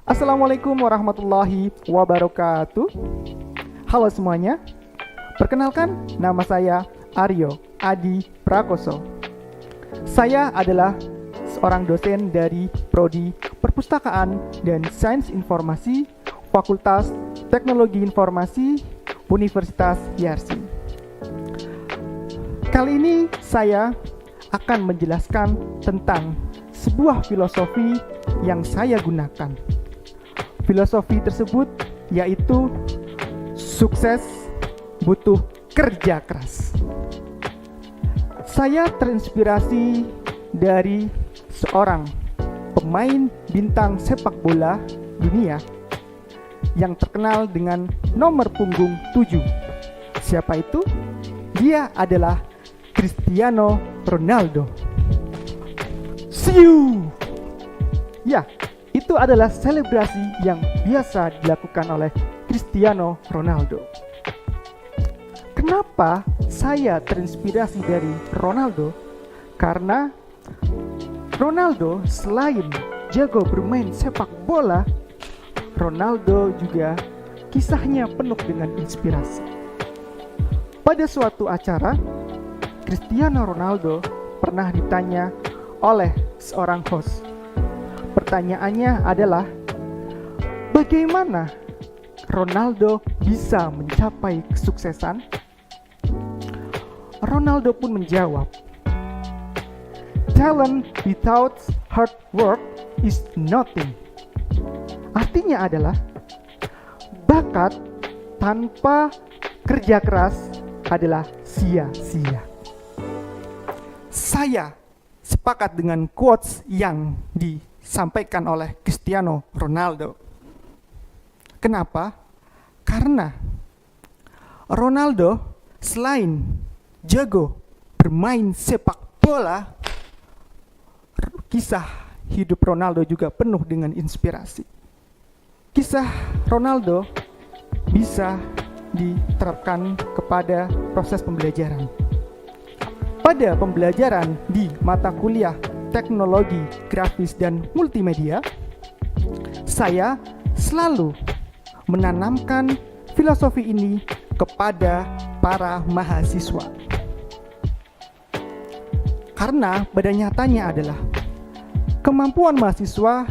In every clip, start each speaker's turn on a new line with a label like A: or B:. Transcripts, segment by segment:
A: Assalamualaikum warahmatullahi wabarakatuh. Halo semuanya. Perkenalkan, nama saya Aryo Adi Prakoso. Saya adalah seorang dosen dari Prodi Perpustakaan dan Sains Informasi Fakultas Teknologi Informasi Universitas Yarsi. Kali ini saya akan menjelaskan tentang sebuah filosofi yang saya gunakan. Filosofi tersebut yaitu sukses butuh kerja keras. Saya terinspirasi dari seorang pemain bintang sepak bola dunia yang terkenal dengan nomor punggung 7. Siapa itu? Dia adalah Cristiano Ronaldo. Siu! Ya, itu adalah selebrasi yang biasa dilakukan oleh Cristiano Ronaldo. Kenapa saya terinspirasi dari Ronaldo? Karena Ronaldo selain jago bermain sepak bola, Ronaldo juga kisahnya penuh dengan inspirasi. Pada suatu acara, Cristiano Ronaldo pernah ditanya oleh seorang host. Pertanyaannya adalah, bagaimana Ronaldo bisa mencapai kesuksesan? Ronaldo pun menjawab, talent without hard work is nothing. Artinya adalah, bakat tanpa kerja keras adalah sia-sia. Saya sepakat dengan quotes yang disampaikan oleh Cristiano Ronaldo. Kenapa? Karena Ronaldo selain jago bermain sepak bola, kisah hidup Ronaldo juga penuh dengan inspirasi. Kisah Ronaldo bisa diterapkan kepada proses pembelajaran. Pada pembelajaran di mata kuliah teknologi grafis dan multimedia, saya selalu menanamkan filosofi ini kepada para mahasiswa. Karena pada nyatanya adalah kemampuan mahasiswa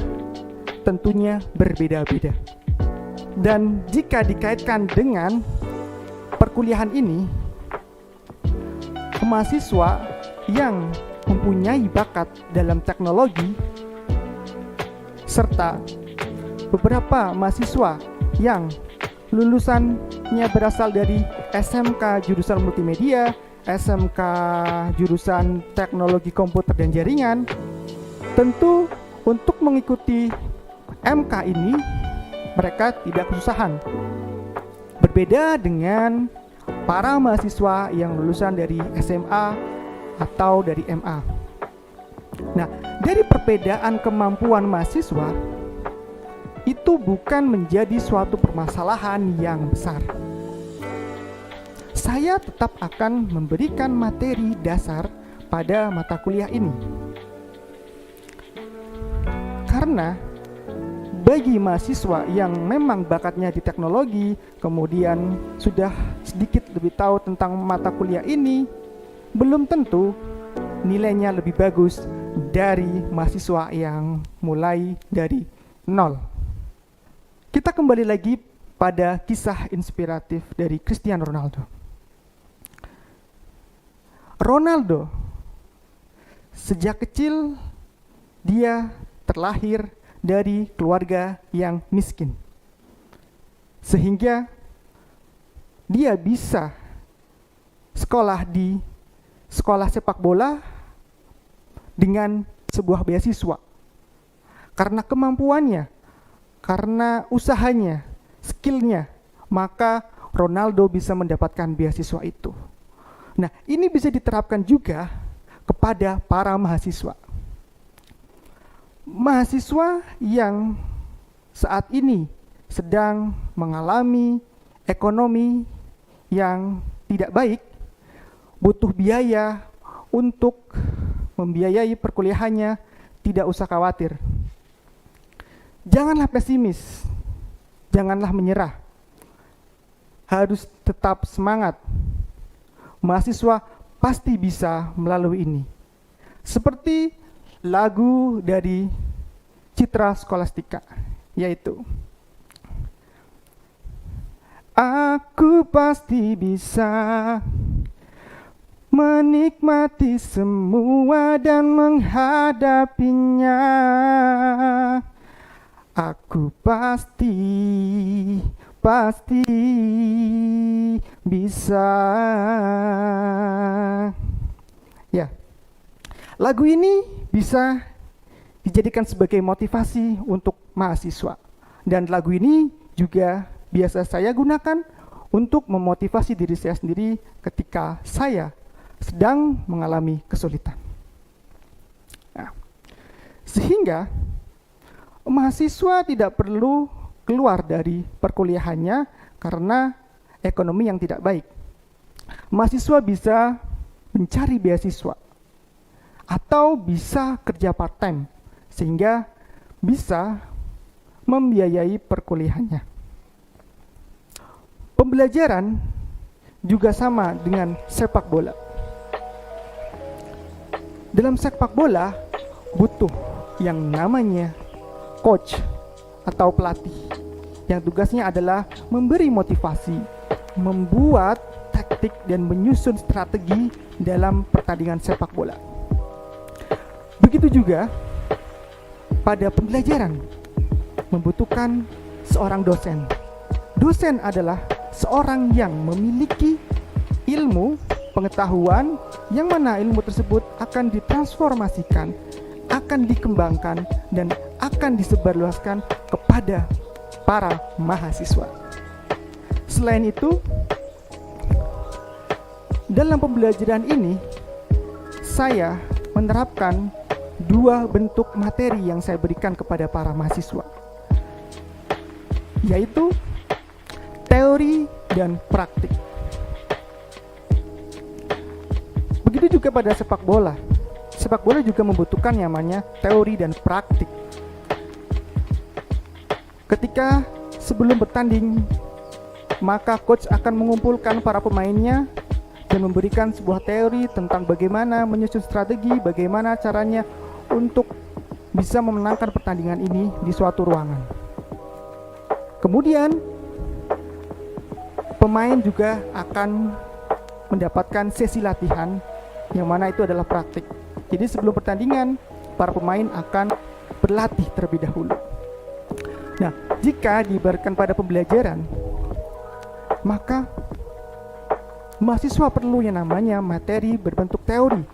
A: tentunya berbeda-beda. Dan jika dikaitkan dengan perkuliahan ini, mahasiswa yang mempunyai bakat dalam teknologi serta beberapa mahasiswa yang lulusannya berasal dari SMK jurusan multimedia, SMK jurusan teknologi komputer dan jaringan, tentu untuk mengikuti MK ini mereka tidak kesusahan. Berbeda dengan para mahasiswa yang lulusan dari SMA atau dari MA. Nah, dari perbedaan kemampuan mahasiswa itu bukan menjadi suatu permasalahan yang besar. Saya tetap akan memberikan materi dasar pada mata kuliah ini. Karena bagi mahasiswa yang memang bakatnya di teknologi, kemudian sudah sedikit lebih tahu tentang mata kuliah ini, belum tentu nilainya lebih bagus dari mahasiswa yang mulai dari nol. Kita kembali lagi pada kisah inspiratif dari Cristiano Ronaldo. Ronaldo sejak kecil dia terlahir dari keluarga yang miskin, sehingga dia bisa sekolah di sekolah sepak bola dengan sebuah beasiswa. Karena kemampuannya, karena usahanya, skillnya, maka Ronaldo bisa mendapatkan beasiswa itu. Nah, ini bisa diterapkan juga kepada para mahasiswa. Mahasiswa yang saat ini sedang mengalami ekonomi yang tidak baik, butuh biaya untuk membiayai perkuliahannya, tidak usah khawatir. Janganlah pesimis, janganlah menyerah. Harus tetap semangat. Mahasiswa pasti bisa melalui ini. Seperti lagu dari Citra Scholastika, yaitu aku pasti bisa menikmati semua dan menghadapinya. Aku pasti bisa. Ya, lagu ini bisa dijadikan sebagai motivasi untuk mahasiswa. Dan lagu ini juga biasa saya gunakan untuk memotivasi diri saya sendiri ketika saya sedang mengalami kesulitan. Nah, sehingga mahasiswa tidak perlu keluar dari perkuliahannya karena ekonomi yang tidak baik. Mahasiswa bisa mencari beasiswa atau bisa kerja part-time sehingga bisa membiayai perkuliahannya. Pembelajaran juga sama dengan sepak bola. Dalam sepak bola butuh yang namanya coach atau pelatih yang tugasnya adalah memberi motivasi, membuat taktik dan menyusun strategi dalam pertandingan sepak bola. Begitu juga pada pembelajaran membutuhkan seorang dosen. Dosen adalah seorang yang memiliki ilmu, pengetahuan, yang mana ilmu tersebut akan ditransformasikan, akan dikembangkan, dan akan disebarluaskan kepada para mahasiswa. Selain itu, dalam pembelajaran ini, saya menerapkan dua bentuk materi yang saya berikan kepada para mahasiswa, yaitu teori dan praktik. Begitu juga pada sepak bola. Sepak bola juga membutuhkan yang namanya teori dan praktik. Ketika sebelum bertanding, maka coach akan mengumpulkan para pemainnya dan memberikan sebuah teori tentang bagaimana menyusun strategi, bagaimana caranya untuk bisa memenangkan pertandingan ini di suatu ruangan. Kemudian pemain juga akan mendapatkan sesi latihan yang mana itu adalah praktik. Jadi sebelum pertandingan, para pemain akan berlatih terlebih dahulu. Nah, jika diibaratkan pada pembelajaran, maka mahasiswa perlu yang namanya materi berbentuk teori.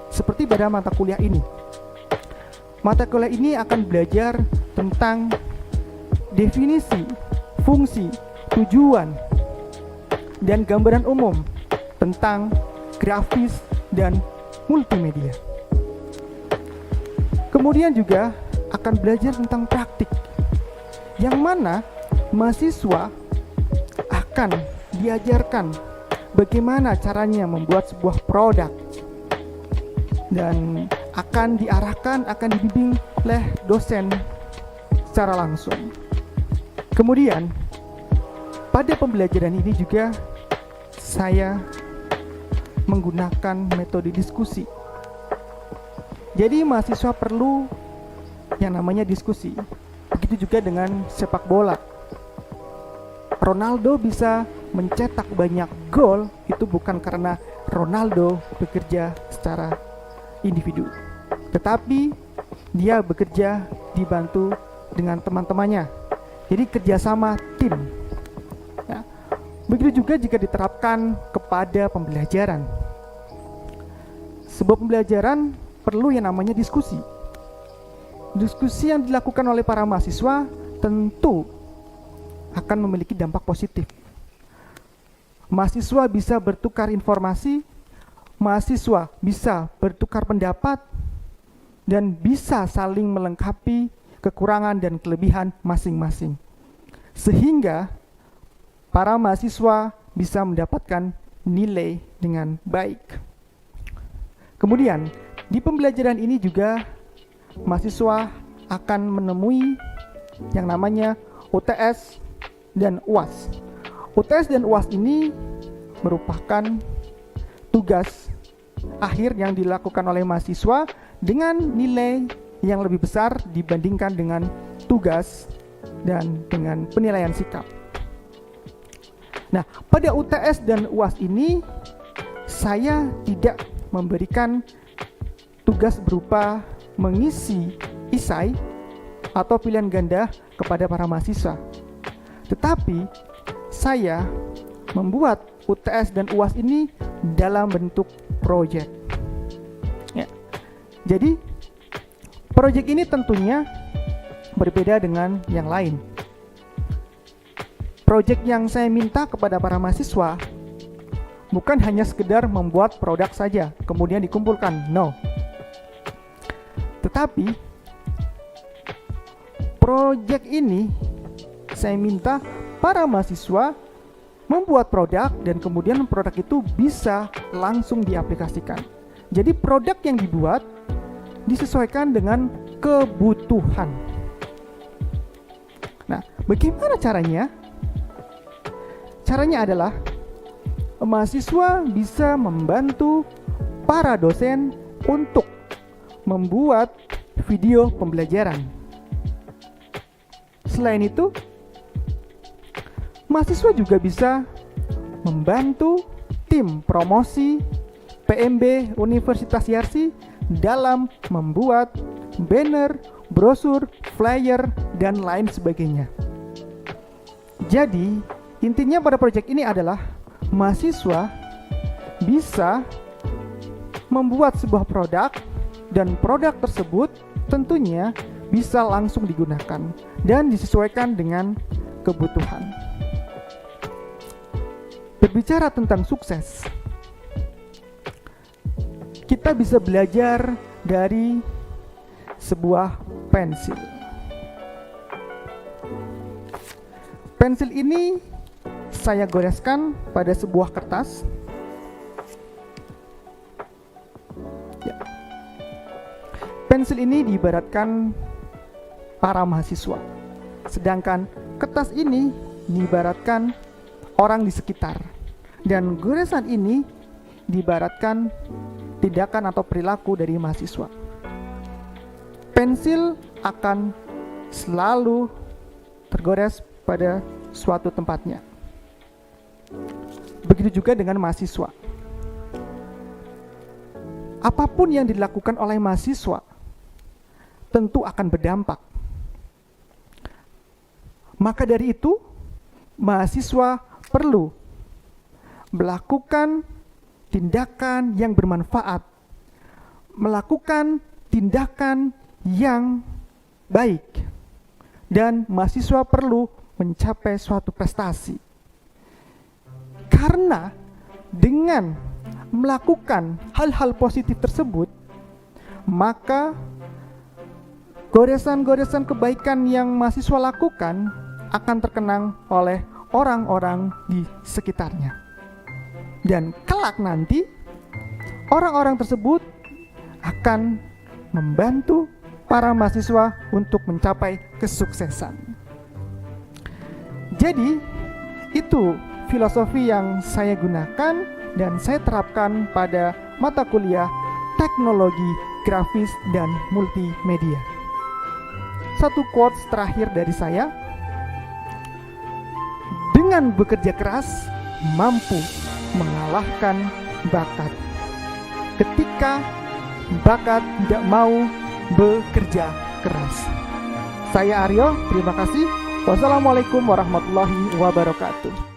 A: Seperti pada mata kuliah ini. Mata kuliah ini akan belajar tentang definisi, fungsi, tujuan, dan gambaran umum tentang grafis dan multimedia. Kemudian juga akan belajar tentang praktik, yang mana mahasiswa akan diajarkan bagaimana caranya membuat sebuah produk dan akan diarahkan, akan dibimbing oleh dosen secara langsung. Kemudian pada pembelajaran ini juga saya menggunakan metode diskusi. Jadi mahasiswa perlu yang namanya diskusi. Begitu juga dengan sepak bola. Ronaldo bisa mencetak banyak gol itu bukan karena Ronaldo bekerja secara individu, tetapi dia bekerja dibantu dengan teman-temannya. Jadi kerjasama tim. Ya. Begitu juga jika diterapkan kepada pembelajaran. Sebuah pembelajaran perlu yang namanya diskusi. Diskusi yang dilakukan oleh para mahasiswa tentu akan memiliki dampak positif. Mahasiswa bisa bertukar informasi, mahasiswa bisa bertukar pendapat, dan bisa saling melengkapi kekurangan dan kelebihan masing-masing. Sehingga para mahasiswa bisa mendapatkan nilai dengan baik. Kemudian, di pembelajaran ini juga mahasiswa akan menemui yang namanya UTS dan UAS. UTS dan UAS ini merupakan tugas akhir yang dilakukan oleh mahasiswa dengan nilai yang lebih besar dibandingkan dengan tugas dan dengan penilaian sikap. Nah, pada UTS dan UAS ini saya tidak memberikan tugas berupa mengisi esai atau pilihan ganda kepada para mahasiswa. Tetapi saya membuat UTS dan UAS ini dalam bentuk proyek. Ya. Jadi proyek ini tentunya berbeda dengan yang lain. Proyek yang saya minta kepada para mahasiswa bukan hanya sekedar membuat produk saja kemudian dikumpulkan, no. Tetapi proyek ini saya minta para mahasiswa membuat produk dan kemudian produk itu bisa langsung diaplikasikan. Jadi produk yang dibuat disesuaikan dengan kebutuhan. Nah, bagaimana caranya? Caranya adalah mahasiswa bisa membantu para dosen untuk membuat video pembelajaran. Selain itu, mahasiswa juga bisa membantu tim promosi PMB Universitas Yarsi dalam membuat banner, brosur, flyer, dan lain sebagainya. Jadi, intinya pada proyek ini adalah mahasiswa bisa membuat sebuah produk dan produk tersebut tentunya bisa langsung digunakan dan disesuaikan dengan kebutuhan. Berbicara tentang sukses, kita bisa belajar dari sebuah pensil. Pensil ini saya goreskan pada sebuah kertas. Ya. Pensil ini diibaratkan para mahasiswa, sedangkan kertas ini diibaratkan orang di sekitar, dan goresan ini diibaratkan tindakan atau perilaku dari mahasiswa. Pensil akan selalu tergores pada suatu tempatnya. Begitu juga dengan mahasiswa. Apapun yang dilakukan oleh mahasiswa tentu akan berdampak. Maka dari itu, mahasiswa perlu melakukan tindakan yang bermanfaat, melakukan tindakan yang baik, dan mahasiswa perlu mencapai suatu prestasi. Karena dengan melakukan hal-hal positif tersebut, maka goresan-goresan kebaikan yang mahasiswa lakukan akan terkenang oleh orang-orang di sekitarnya. Dan kelak nanti, orang-orang tersebut akan membantu para mahasiswa untuk mencapai kesuksesan. Jadi, itu filosofi yang saya gunakan dan saya terapkan pada mata kuliah Teknologi Grafis dan Multimedia. Satu quotes terakhir dari saya, dengan bekerja keras mampu mengalahkan bakat, ketika bakat tidak mau bekerja keras. Saya Aryo, terima kasih. Wassalamualaikum warahmatullahi wabarakatuh.